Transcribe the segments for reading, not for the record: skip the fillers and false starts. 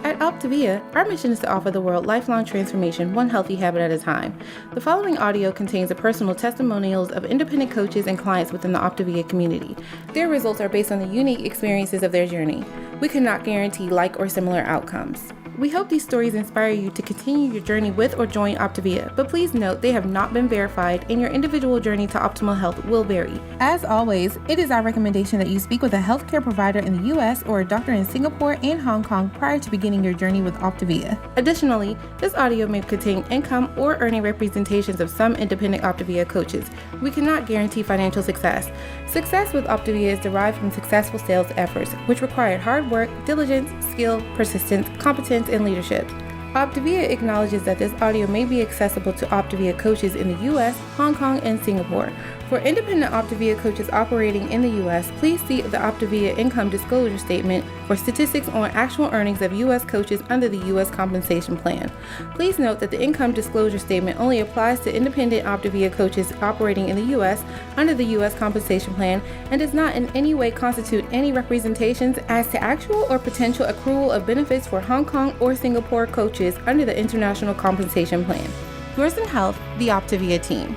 At OPTAVIA, our mission is to offer the world lifelong transformation, one healthy habit at a time. The following audio contains the personal testimonials of independent coaches and clients within the OPTAVIA community. Their results are based on the unique experiences of their journey. We cannot guarantee like or similar outcomes. We hope these stories inspire you to continue your journey with or join OPTAVIA, but please note they have not been verified and your individual journey to optimal health will vary. As always, it is our recommendation that you speak with a healthcare provider in the U.S. or a doctor in Singapore and Hong Kong prior to beginning your journey with OPTAVIA. Additionally, this audio may contain income or earning representations of some independent OPTAVIA coaches. We cannot guarantee financial success. Success with OPTAVIA is derived from successful sales efforts, which require hard work, diligence, skill, persistence, competence, and leadership. OPTAVIA acknowledges that this audio may be accessible to OPTAVIA coaches in the U.S., Hong Kong, and Singapore. For independent OPTAVIA coaches operating in the U.S., please see the OPTAVIA Income Disclosure Statement for statistics on actual earnings of U.S. coaches under the U.S. Compensation Plan. Please note that the Income Disclosure Statement only applies to independent OPTAVIA coaches operating in the U.S. under the U.S. Compensation Plan and does not in any way constitute any representations as to actual or potential accrual of benefits for Hong Kong or Singapore coaches under the International Compensation Plan. Yours in Health, the OPTAVIA team.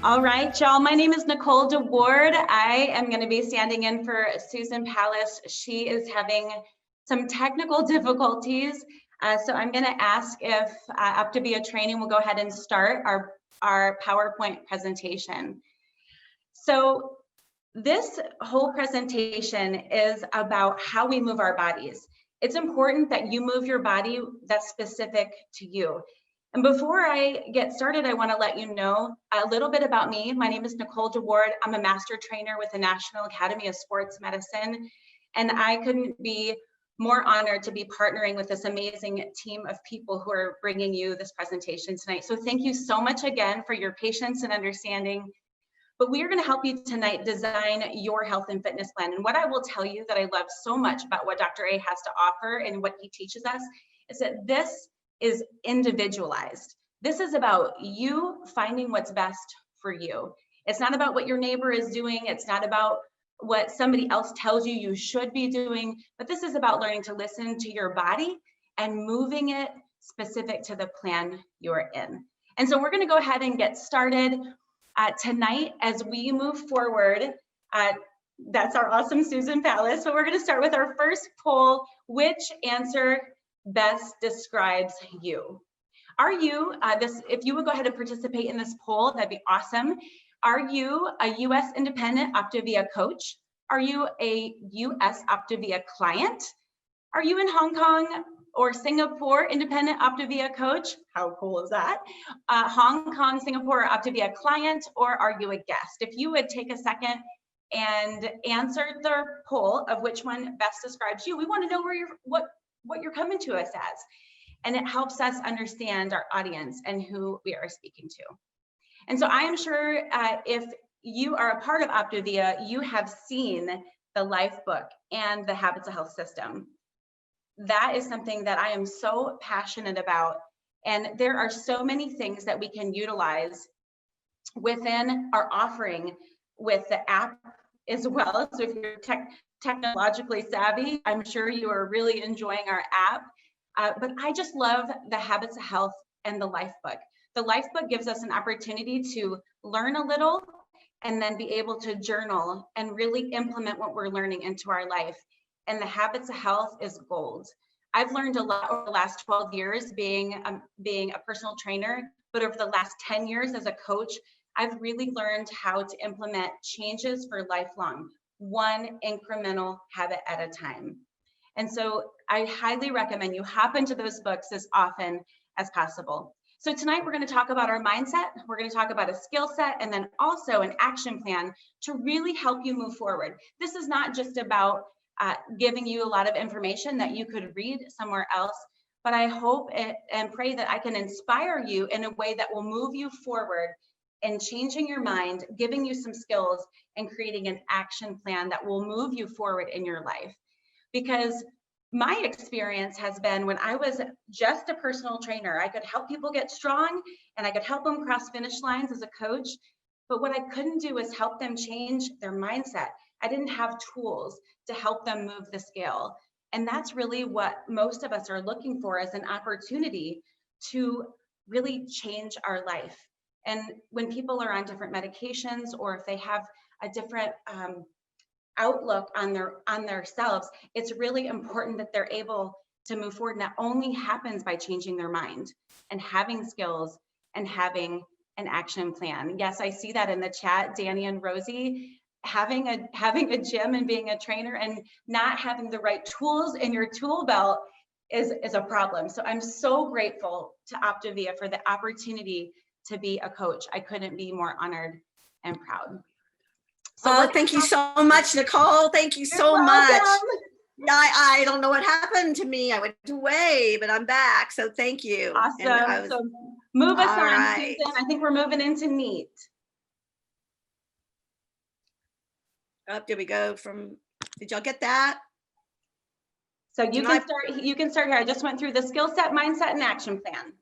All right, y'all, my name is Nicole DeWard. I am going to be standing in for Susan Palace. She is having some technical difficulties. So I'm going to ask if OPTAVIA training will go ahead and start our PowerPoint presentation. So this whole presentation is about how we move our bodies. It's important that you move your body that's specific to you. And before I get started, I want to let you know a little bit about me. My name is Nicole DeWard. I'm a master trainer with the National Academy of Sports Medicine, and I couldn't be more honored to be partnering with this amazing team of people who are bringing you this presentation tonight. So thank you so much again for your patience and understanding. But we are going to help you tonight design your health and fitness plan. And what I will tell you that I love so much about what Dr. A has to offer and what he teaches us is that this is individualized. This is about you finding what's best for you. It's not about what your neighbor is doing. It's not about what somebody else tells you you should be doing, but this is about learning to listen to your body and moving it specific to the plan you're in. And so we're going to go ahead and get started tonight as we move forward. That's our awesome Susan Palace. So we're going to start with our first poll. Which answer best describes you? Are you, if you would go ahead and participate in this poll, that'd be awesome. Are you a U.S. independent OPTAVIA coach? Are you a U.S. OPTAVIA client? Are you in Hong Kong or Singapore independent OPTAVIA coach? How cool is that? Hong Kong, Singapore OPTAVIA client, or are you a guest? If you would take a second and answer the poll of which one best describes you, we want to know where what you're coming to us as. And it helps us understand our audience and who we are speaking to. And so I am sure if you are a part of OPTAVIA, you have seen the Life Book and the Habits of Health system. That is something that I am so passionate about. And there are so many things that we can utilize within our offering with the app as well. So if you're technologically savvy, I'm sure you are really enjoying our app. But I just love the Habits of Health and the Life Book. The Life Book gives us an opportunity to learn a little and then be able to journal and really implement what we're learning into our life. And the Habits of Health is gold. I've learned a lot over the last 12 years being a personal trainer, but over the last 10 years as a coach, I've really learned how to implement changes for lifelong, one incremental habit at a time. And so I highly recommend you hop into those books as often as possible. So tonight we're going to talk about our mindset, we're going to talk about a skill set, and then also an action plan to really help you move forward. This is not just about giving you a lot of information that you could read somewhere else, but I hope and pray that I can inspire you in a way that will move you forward and changing your mind, giving you some skills, and creating an action plan that will move you forward in your life. Because my experience has been when I was just a personal trainer, I could help people get strong and I could help them cross finish lines as a coach. But what I couldn't do is help them change their mindset. I didn't have tools to help them move the scale. And that's really what most of us are looking for, as an opportunity to really change our life. And when people are on different medications, or if they have a different outlook on their selves, it's really important that they're able to move forward. And that only happens by changing their mind and having skills and having an action plan. Yes, I see that in the chat, Danny and Rosie. Having a gym and being a trainer and not having the right tools in your tool belt is a problem. So I'm so grateful to OPTAVIA for the opportunity to be a coach. I couldn't be more honored and proud. So thank you so much, Nicole. Thank you so much. I don't know what happened to me. I went away, but I'm back. So thank you. Awesome. So move us on, Susan. I think we're moving into NEAT. Up, did we go from, did y'all get that? So you can start here. I just went through the skill set, mindset, and action plan.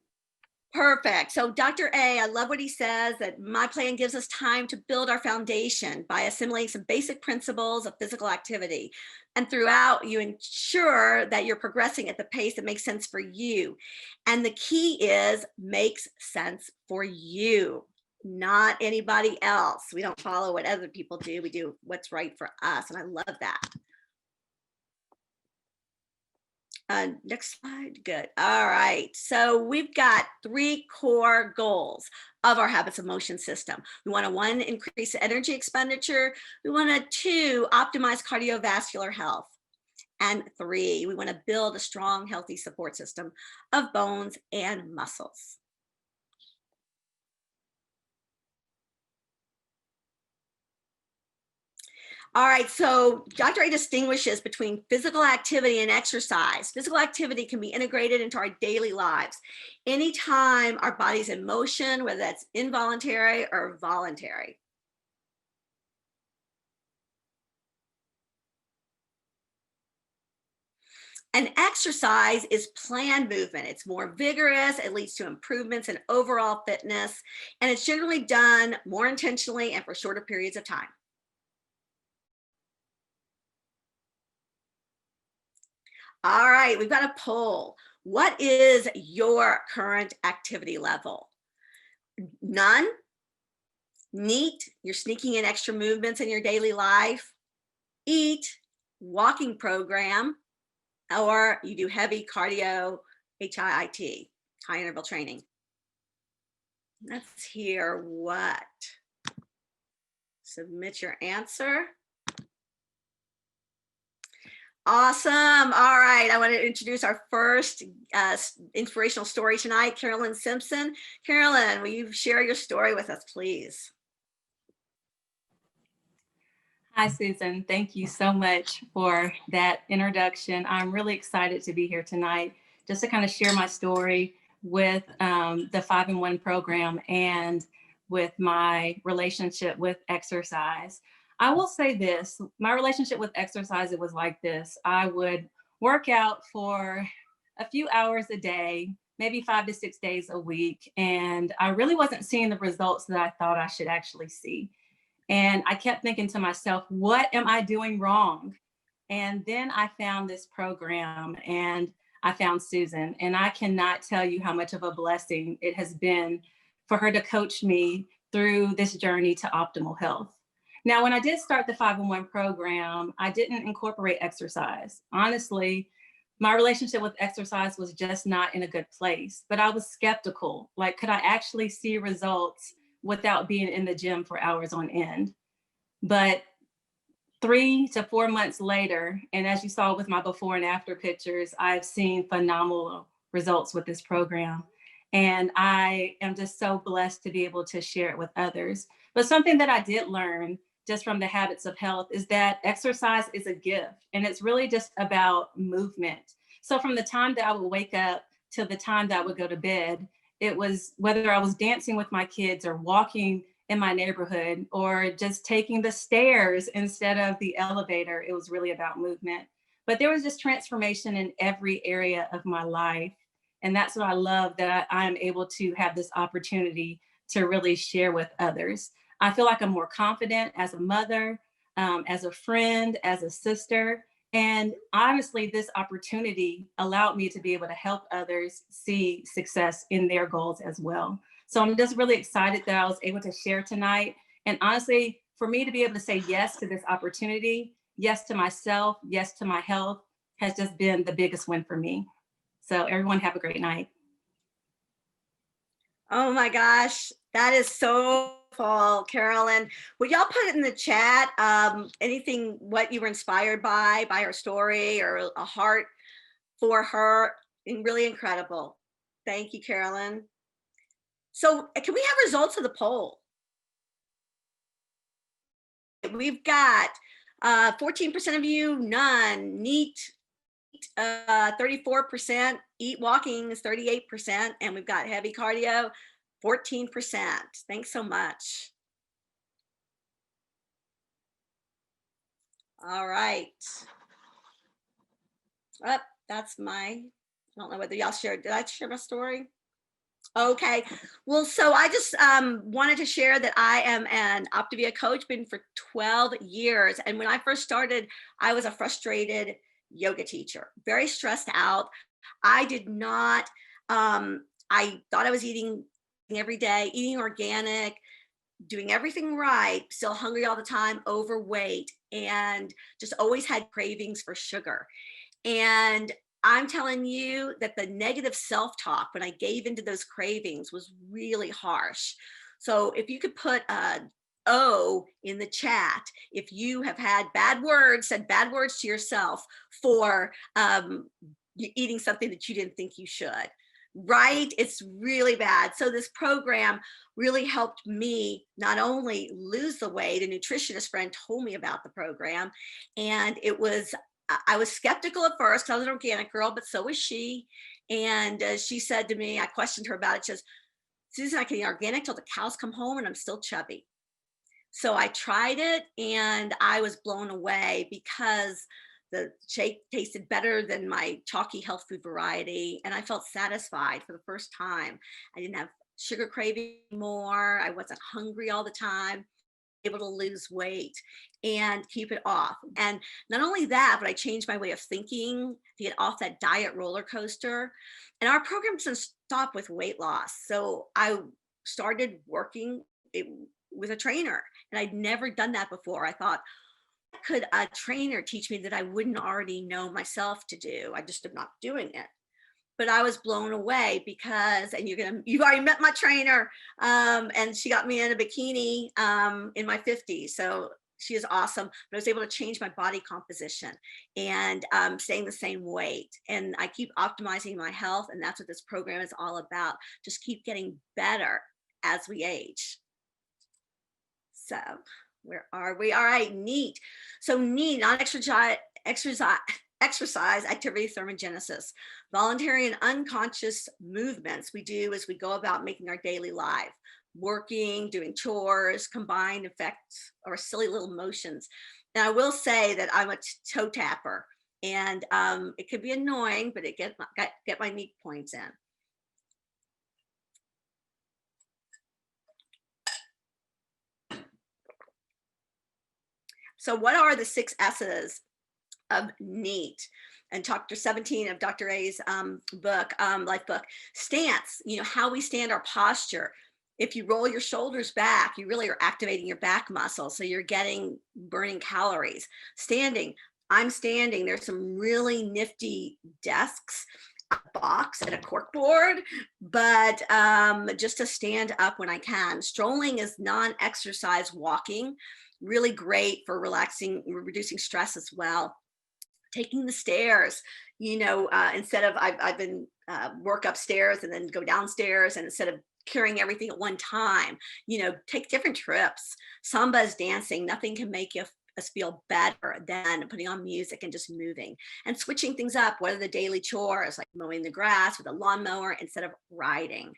Perfect. So Dr. A, I love what he says, that my plan gives us time to build our foundation by assimilating some basic principles of physical activity. And throughout, you ensure that you're progressing at the pace that makes sense for you. And the key is makes sense for you, not anybody else. We don't follow what other people do. We do what's right for us. And I love that. Next slide. Good. All right. So we've got 3 core goals of our habits of motion system. We want to 1, increase energy expenditure. We want to 2, optimize cardiovascular health. And 3, we want to build a strong, healthy support system of bones and muscles. All right, so Dr. A distinguishes between physical activity and exercise. Physical activity can be integrated into our daily lives. Anytime our body's in motion, whether that's involuntary or voluntary. And exercise is planned movement. It's more vigorous, it leads to improvements in overall fitness, and it's generally done more intentionally and for shorter periods of time. All right, we've got a poll. What is your current activity level? None? NEAT, you're sneaking in extra movements in your daily life. EAT, walking program, or you do heavy cardio, HIIT, high interval training. Let's hear what. Submit your answer. Awesome. All right. I want to introduce our first inspirational story tonight, Carolyn Simpson. Carolyn, will you share your story with us, please? Hi, Susan. Thank you so much for that introduction. I'm really excited to be here tonight just to kind of share my story with the 5-in-1 program and with my relationship with exercise. I will say this, my relationship with exercise, it was like this. I would work out for a few hours a day, maybe 5 to 6 days a week. And I really wasn't seeing the results that I thought I should actually see. And I kept thinking to myself, what am I doing wrong? And then I found this program and I found Susan. And I cannot tell you how much of a blessing it has been for her to coach me through this journey to optimal health. Now, when I did start the 5-in-1 program, I didn't incorporate exercise. Honestly, my relationship with exercise was just not in a good place, but I was skeptical. Like, could I actually see results without being in the gym for hours on end? But 3 to 4 months later, and as you saw with my before and after pictures, I've seen phenomenal results with this program. And I am just so blessed to be able to share it with others. But something that I did learn just from the habits of health is that exercise is a gift, and it's really just about movement. So from the time that I would wake up till the time that I would go to bed, it was whether I was dancing with my kids or walking in my neighborhood or just taking the stairs instead of the elevator, it was really about movement. But there was just transformation in every area of my life. And that's what I love, that I am able to have this opportunity to really share with others. I feel like I'm more confident as a mother, as a friend, as a sister. And honestly, this opportunity allowed me to be able to help others see success in their goals as well. So I'm just really excited that I was able to share tonight. And honestly, for me to be able to say yes to this opportunity, yes to myself, yes to my health, has just been the biggest win for me. So everyone have a great night. Oh my gosh, that is so cool, Carolyn. Would y'all put it in the chat, anything, what you were inspired by her story, or a heart for her? And really incredible. Thank you, Carolyn. So can we have results of the poll? We've got 14% of you, none, neat, 34%, eat walking is 38%, and we've got heavy cardio, 14%. Thanks so much. All right. Oh, that's I don't know whether y'all shared, did I share my story? Okay, well, so I just wanted to share that I am an OPTAVIA coach, been for 12 years. And when I first started, I was a frustrated yoga teacher, very stressed out. I did not, I thought I was eating every day, eating organic, doing everything right, still hungry all the time, overweight, and just always had cravings for sugar. And I'm telling you that the negative self-talk when I gave into those cravings was really harsh. So if you could put a O in the chat, if you have had bad words, said bad words to yourself for eating something that you didn't think you should, right? It's really bad. So this program really helped me not only lose the weight, a nutritionist friend told me about the program, and I was skeptical at first because I was an organic girl, but so was she. And she said to me, I questioned her about it. She says, Susan, I can eat organic till the cows come home and I'm still chubby. So I tried it and I was blown away because the shake tasted better than my chalky health food variety. And I felt satisfied for the first time. I didn't have sugar craving anymore. I wasn't hungry all the time. Able to lose weight and keep it off. And not only that, but I changed my way of thinking to get off that diet roller coaster. And our program doesn't stop with weight loss. So I started working with a trainer, and I'd never done that before. I thought, could a trainer teach me that I wouldn't already know myself to do? I just am not doing it. But I was blown away because, and you've already met my trainer, and she got me in a bikini in my 50s. So she is awesome. But I was able to change my body composition and staying the same weight. And I keep optimizing my health. And that's what this program is all about. Just keep getting better as we age. So where are we? All right, neat. So neat, non-exercise activity thermogenesis, voluntary and unconscious movements we do as we go about making our daily life, working, doing chores, combined effects, or silly little motions. And I will say that I'm a toe tapper, and it can be annoying, but it get my neat points in. So what are the 6 S's of NEAT? And chapter 17 of Dr. A's book, life book. Stance, how we stand, our posture. If you roll your shoulders back, you really are activating your back muscle. So you're burning calories. Standing, I'm standing. There's some really nifty desks, a box and a cork board, but just to stand up when I can. Strolling is non-exercise walking, really great for relaxing, reducing stress as well. Taking the stairs, instead of I've been work upstairs and then go downstairs, and instead of carrying everything at one time, take different trips. Samba is dancing. Nothing can make us feel better than putting on music and just moving and switching things up. What are the daily chores, like mowing the grass with a lawnmower instead of riding?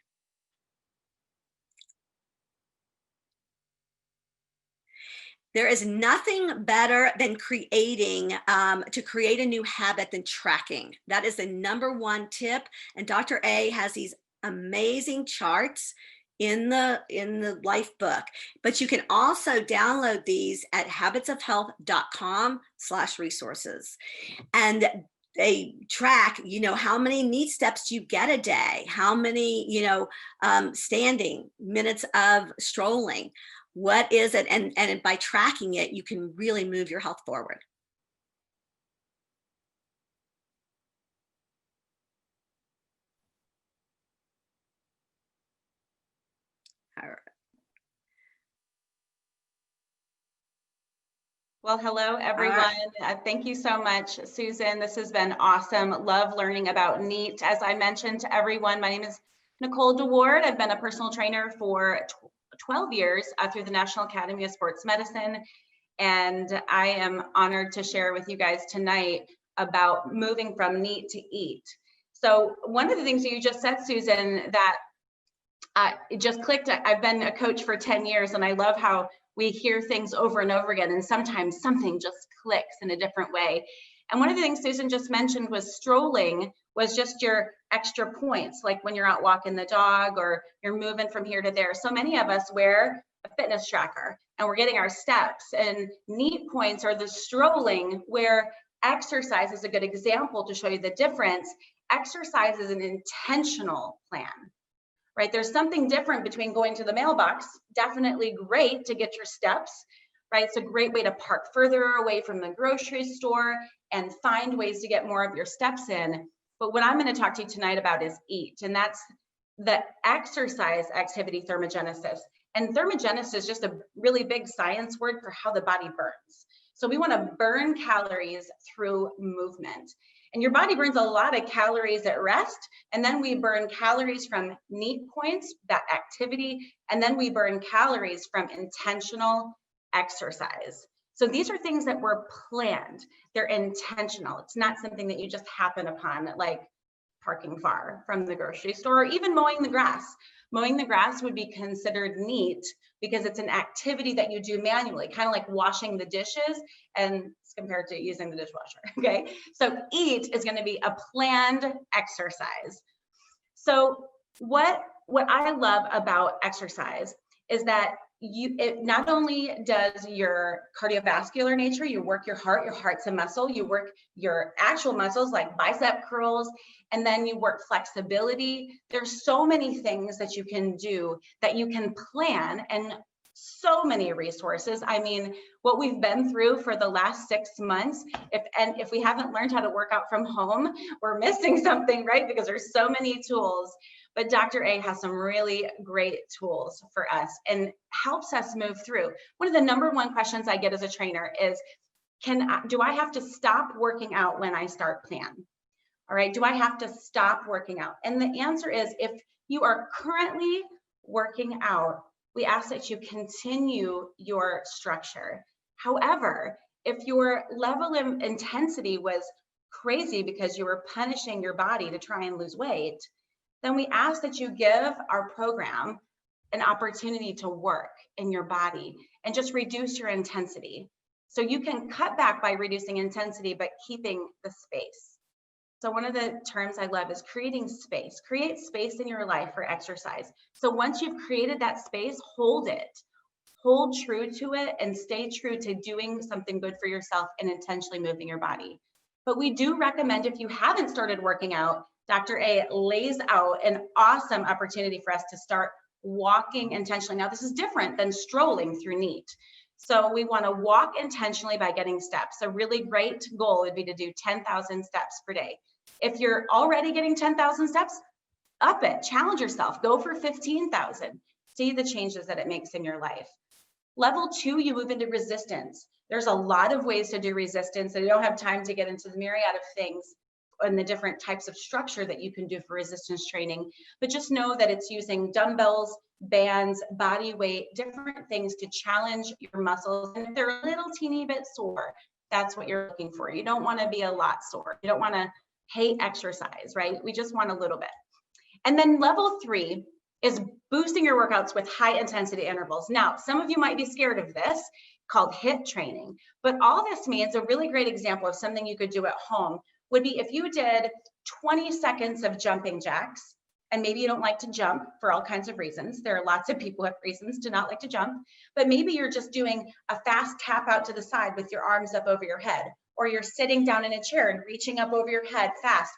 There is nothing better than to create a new habit than tracking. That is the #1 tip. And Dr. A has these amazing charts in the life book, but you can also download these at habitsofhealth.com/resources. And they track, how many neat steps you get a day, how many, standing minutes of strolling, what is it? And by tracking it, you can really move your health forward. All right. Well, hello, everyone. Thank you so much, Susan. This has been awesome. Love learning about NEAT. As I mentioned to everyone, my name is Nicole DeWard. I've been a personal trainer for 12 years through the National Academy of Sports Medicine. And I am honored to share with you guys tonight about moving from NEAT to EAT. So one of the things you just said, Susan, that it just clicked. I've been a coach for 10 years, and I love how we hear things over and over again, and sometimes something just clicks in a different way. And one of the things Susan just mentioned was strolling was just your extra points, like when you're out walking the dog or you're moving from here to there. So many of us wear a fitness tracker and we're getting our steps, and NEAT points are the strolling, where exercise is a good example to show you the difference. Exercise is an intentional plan. Right? There's something different between going to the mailbox, definitely great to get your steps, right? It's a great way to park further away from the grocery store and find ways to get more of your steps in. But what I'm going to talk to you tonight about is EAT, and that's the exercise activity thermogenesis. And thermogenesis is just a really big science word for how the body burns. So we want to burn calories through movement. And your body burns a lot of calories at rest, and then we burn calories from NEAT points, that activity, and then we burn calories from intentional exercise. So these are things that were planned. They're intentional. It's not something that you just happen upon, like parking far from the grocery store, or even mowing the grass. Mowing the grass would be considered NEAT because it's an activity that you do manually, kind of like washing the dishes, and compared to using the dishwasher, okay? So EAT is gonna be a planned exercise. So what I love about exercise is that it not only does your cardiovascular nature, you work your heart's a muscle, you work your actual muscles like bicep curls, and then you work flexibility. There's so many things that you can do that you can plan, and so many resources. I mean, what we've been through for the last 6 months, if we haven't learned how to work out from home, we're missing something, right? Because there's so many tools. But Dr. A has some really great tools for us and helps us move through. One of the number one questions I get as a trainer is, do I have to stop working out when I start plan? All right, do I have to stop working out? And the answer is, if you are currently working out, we ask that you continue your structure. However, if your level of intensity was crazy because you were punishing your body to try and lose weight, then we ask that you give our program an opportunity to work in your body and just reduce your intensity. So you can cut back by reducing intensity, but keeping the space. So one of the terms I love is creating space. Create space in your life for exercise. So once you've created that space, hold it. Hold true to it and stay true to doing something good for yourself and intentionally moving your body. But we do recommend, if you haven't started working out, Dr. A lays out an awesome opportunity for us to start walking intentionally. Now, this is different than strolling through NEAT. So we want to walk intentionally by getting steps. A really great goal would be to do 10,000 steps per day. If you're already getting 10,000 steps, up it, challenge yourself, go for 15,000. See the changes that it makes in your life. Level 2, you move into resistance. There's a lot of ways to do resistance, and you don't have time to get into the myriad of things and the different types of structure that you can do for resistance training. But just know that it's using dumbbells, bands, body weight, different things to challenge your muscles. And if they're a little teeny bit sore, that's what you're looking for. You don't want to be a lot sore. You don't want to hate exercise, right? We just want a little bit. And then level 3 is boosting your workouts with high intensity intervals. Now, some of you might be scared of this, called HIIT training, but all this means, a really great example of something you could do at home would be if you did 20 seconds of jumping jacks and maybe you don't like to jump for all kinds of reasons. There are lots of people who have reasons to not like to jump, but maybe you're just doing a fast tap out to the side with your arms up over your head, or you're sitting down in a chair and reaching up over your head fast.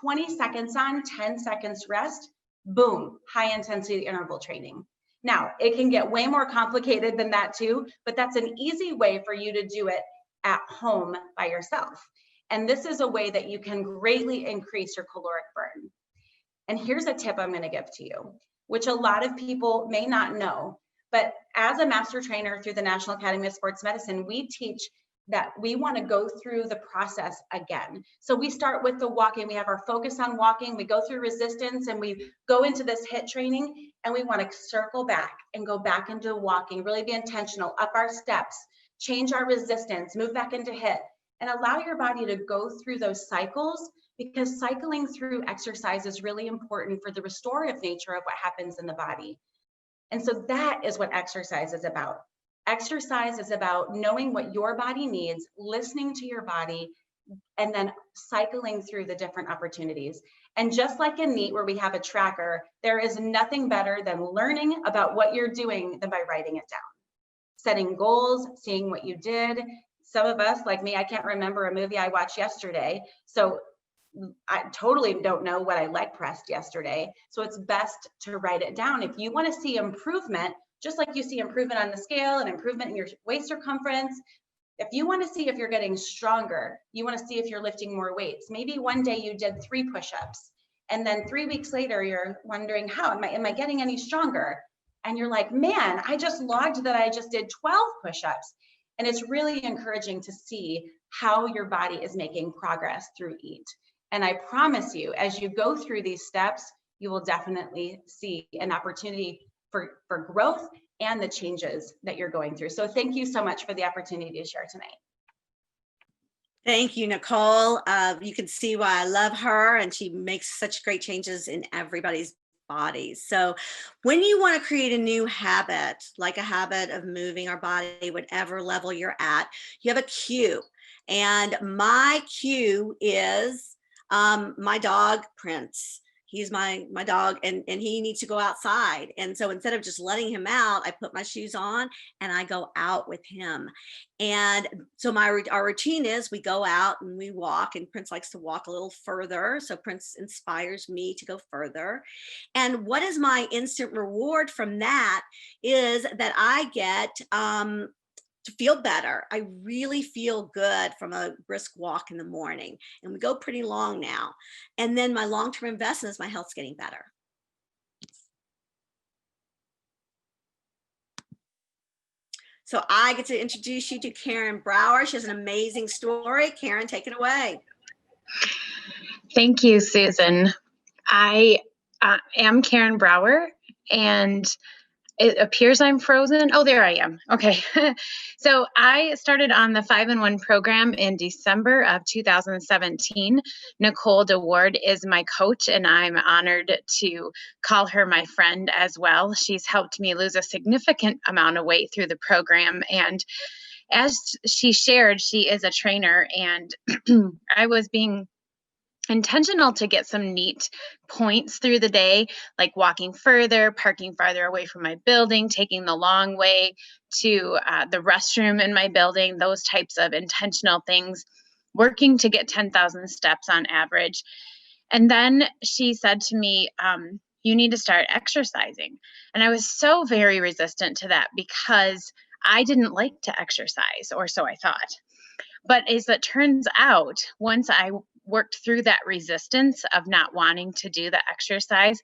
20 seconds on, 10 seconds rest, boom, high intensity interval training. Now, it can get way more complicated than that too, but that's an easy way for you to do it at home by yourself. And this is a way that you can greatly increase your caloric burn. And here's a tip I'm going to give to you, which a lot of people may not know, but as a master trainer through the National Academy of Sports Medicine, we teach that we want to go through the process again. So we start with the walking, we have our focus on walking, we go through resistance, and we go into this HIIT training, and we want to circle back and go back into walking, really be intentional, up our steps, change our resistance, move back into HIIT, and allow your body to go through those cycles, because cycling through exercise is really important for the restorative nature of what happens in the body. And so that is what exercise is about. Exercise is about knowing what your body needs, listening to your body, and then cycling through the different opportunities. And just like in NEAT, where we have a tracker, there is nothing better than learning about what you're doing than by writing it down. Setting goals, seeing what you did. Some of us, like me, I can't remember a movie I watched yesterday. So I totally don't know what I leg pressed yesterday. So it's best to write it down. If you want to see improvement, just like you see improvement on the scale and improvement in your waist circumference, if you want to see if you're getting stronger, you want to see if you're lifting more weights. Maybe one day you did 3 push-ups, and then 3 weeks later, you're wondering, how am I getting any stronger? And you're like, man, I just logged that I just did 12 push-ups. And it's really encouraging to see how your body is making progress through EAT. And I promise you, as you go through these steps, you will definitely see an opportunity for growth and the changes that you're going through. So thank you so much for the opportunity to share tonight. Thank you, Nicole. You can see why I love her, and she makes such great changes in everybody's bodies. So when you want to create a new habit, like a habit of moving our body, whatever level you're at, you have a cue. And my cue is my dog, Prince. He's my dog, and he needs to go outside. And so instead of just letting him out, I put my shoes on and I go out with him. And so our routine is we go out and we walk, and Prince likes to walk a little further. So Prince inspires me to go further. And what is my instant reward from that is that I get to feel better. I really feel good from a brisk walk in the morning, and we go pretty long now. And then my long-term investment is my health's getting better. So I get to introduce you to Karen Brouwer. She has an amazing story. Karen, take it away. Thank you, Susan. I am Karen Brouwer, and it appears I'm frozen. Oh, there I am. Okay. So I started on the 5-in-1 program in December of 2017. Nicole DeWard is my coach, and I'm honored to call her my friend as well. She's helped me lose a significant amount of weight through the program. And as she shared, she is a trainer, and I was being intentional to get some neat points through the day, like walking further, parking farther away from my building, taking the long way to the restroom in my building, those types of intentional things, working to get 10,000 steps on average. And then she said to me, you need to start exercising. And I was so very resistant to that because I didn't like to exercise, or so I thought. But as it turns out, once I worked through that resistance of not wanting to do the exercise,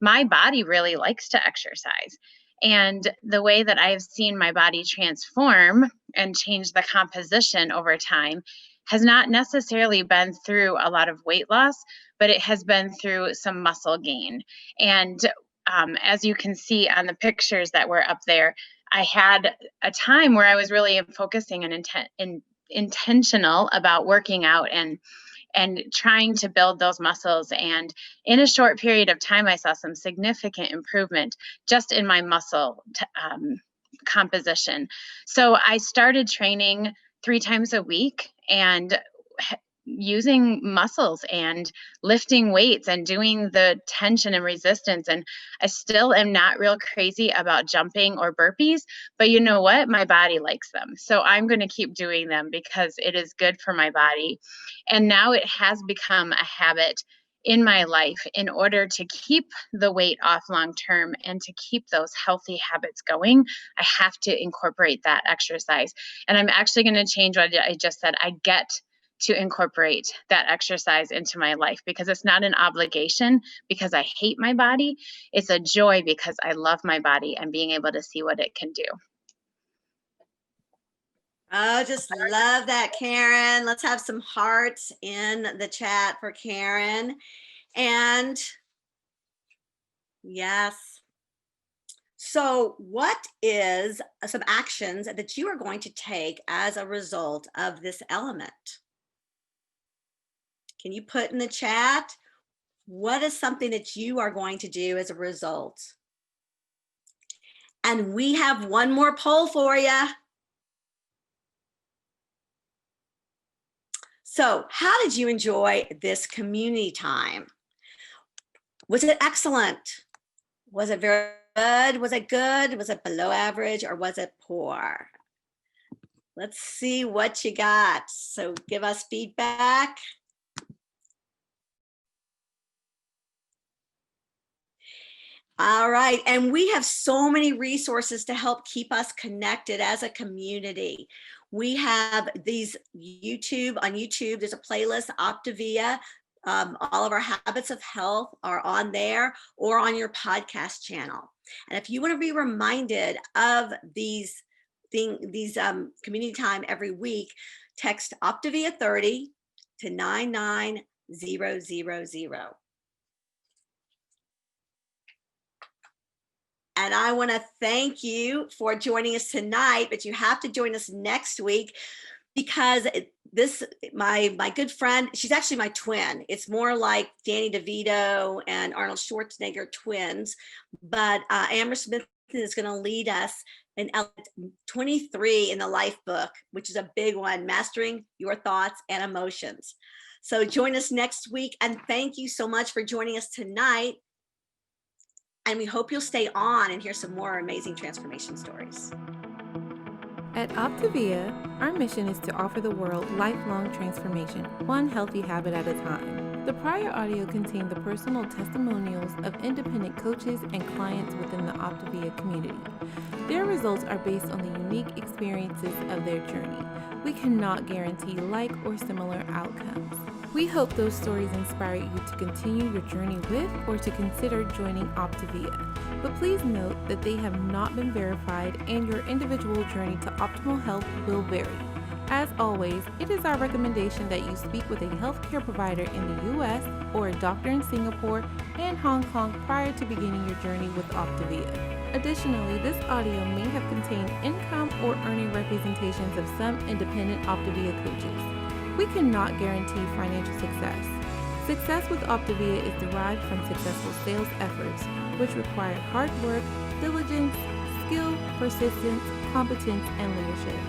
my body really likes to exercise. And the way that I've seen my body transform and change the composition over time has not necessarily been through a lot of weight loss, but it has been through some muscle gain. And as you can see on the pictures that were up there, I had a time where I was really focusing and intentional about working out and trying to build those muscles. And in a short period of time, I saw some significant improvement just in my muscle composition. So I started training 3 times a week and using muscles and lifting weights and doing the tension and resistance. And I still am not real crazy about jumping or burpees, but you know what? My body likes them. So I'm going to keep doing them because it is good for my body. And now it has become a habit in my life in order to keep the weight off long term and to keep those healthy habits going. I have to incorporate that exercise. And I'm actually going to change what I just said. I get to incorporate that exercise into my life because it's not an obligation because I hate my body. It's a joy because I love my body and being able to see what it can do. Oh, just love that, Karen. Let's have some hearts in the chat for Karen. And yes. So what is some actions that you are going to take as a result of this element? Can you put in the chat, what is something that you are going to do as a result? And we have one more poll for you. So how did you enjoy this community time? Was it excellent? Was it very good? Was it good? Was it below average or was it poor? Let's see what you got. So give us feedback. All right, and we have so many resources to help keep us connected as a community. We have these on YouTube, there's a playlist, OPTAVIA. All of our habits of health are on there or on your podcast channel. And if you want to be reminded of these community time every week, text OPTAVIA 30 to 99000. And I want to thank you for joining us tonight, but you have to join us next week because my good friend, she's actually my twin. It's more like Danny DeVito and Arnold Schwarzenegger twins, but Amber Smith is going to lead us in element 23 in the life book, which is a big one, Mastering Your Thoughts and Emotions. So join us next week, and thank you so much for joining us tonight. And we hope you'll stay on and hear some more amazing transformation stories. At OPTAVIA, our mission is to offer the world lifelong transformation, one healthy habit at a time. The prior audio contained the personal testimonials of independent coaches and clients within the OPTAVIA community. Their results are based on the unique experiences of their journey. We cannot guarantee like or similar outcomes. We hope those stories inspire you to continue your journey with or to consider joining OPTAVIA. But please note that they have not been verified and your individual journey to optimal health will vary. As always, it is our recommendation that you speak with a healthcare provider in the U.S. or a doctor in Singapore and Hong Kong prior to beginning your journey with OPTAVIA. Additionally, this audio may have contained income or earning representations of some independent OPTAVIA coaches. We cannot guarantee financial success. Success with OPTAVIA is derived from successful sales efforts, which require hard work, diligence, skill, persistence, competence, and leadership.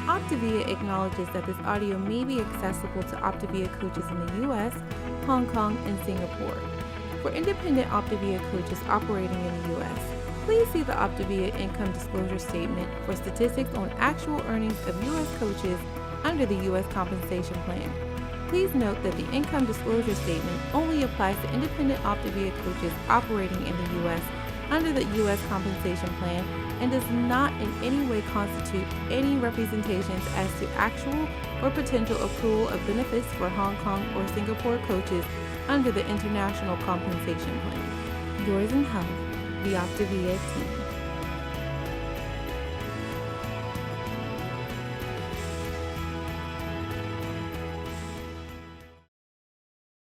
OPTAVIA acknowledges that this audio may be accessible to OPTAVIA coaches in the U.S., Hong Kong, and Singapore. For independent OPTAVIA coaches operating in the U.S., please see the OPTAVIA Income Disclosure Statement for statistics on actual earnings of U.S. coaches under the U.S. Compensation Plan. Please note that the Income Disclosure Statement only applies to independent OPTAVIA coaches operating in the U.S. under the U.S. Compensation Plan and does not in any way constitute any representations as to actual or potential accrual of benefits for Hong Kong or Singapore coaches under the International Compensation Plan. Yours in health, the OPTAVIA team.